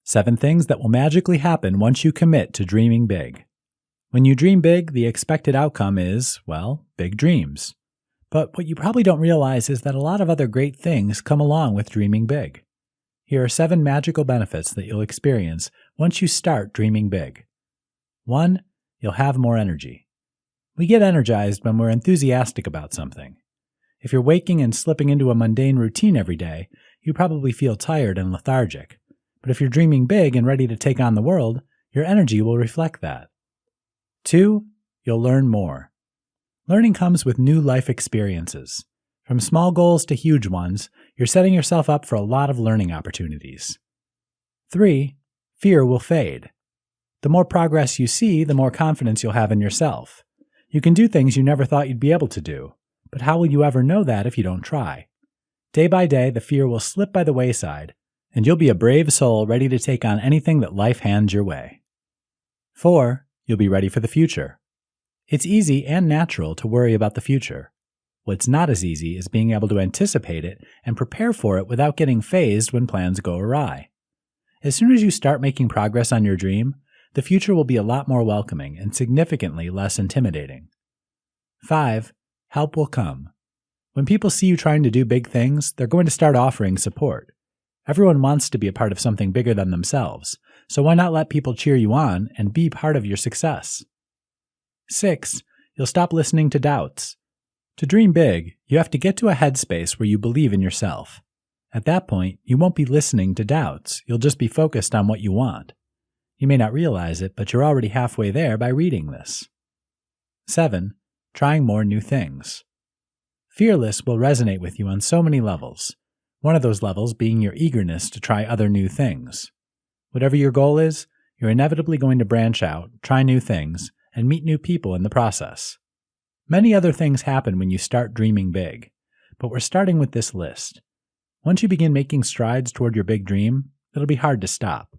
7 things that will magically happen once you commit to dreaming big. When you dream big, the expected outcome is, well, big dreams. But what you probably don't realize is that a lot of other great things come along with dreaming big. Here are 7 magical benefits that you'll experience once you start dreaming big. 1. You'll have more energy. We get energized when we're enthusiastic about something. If you're waking and slipping into a mundane routine every day, you probably feel tired and lethargic. But if you're dreaming big and ready to take on the world, your energy will reflect that. 2. You'll learn more. Learning comes with new life experiences. From small goals to huge ones, you're setting yourself up for a lot of learning opportunities. 3. Fear will fade. The more progress you see, the more confidence you'll have in yourself. You can do things you never thought you'd be able to do, but how will you ever know that if you don't try? Day by day, the fear will slip by the wayside, and you'll be a brave soul ready to take on anything that life hands your way. 4. You'll be ready for the future. It's easy and natural to worry about the future. What's not as easy is being able to anticipate it and prepare for it without getting phased when plans go awry. As soon as you start making progress on your dream, the future will be a lot more welcoming and significantly less intimidating. 5. Help will come. When people see you trying to do big things, they're going to start offering support. Everyone wants to be a part of something bigger than themselves, so why not let people cheer you on and be part of your success? 6. You'll stop listening to doubts. To dream big, you have to get to a headspace where you believe in yourself. At that point, you won't be listening to doubts, you'll just be focused on what you want. You may not realize it, but you're already halfway there by reading this. 7. Trying more new things. Fearless will resonate with you on so many levels. One of those levels being your eagerness to try other new things. Whatever your goal is, you're inevitably going to branch out, try new things, and meet new people in the process. Many other things happen when you start dreaming big, but we're starting with this list. Once you begin making strides toward your big dream, it'll be hard to stop.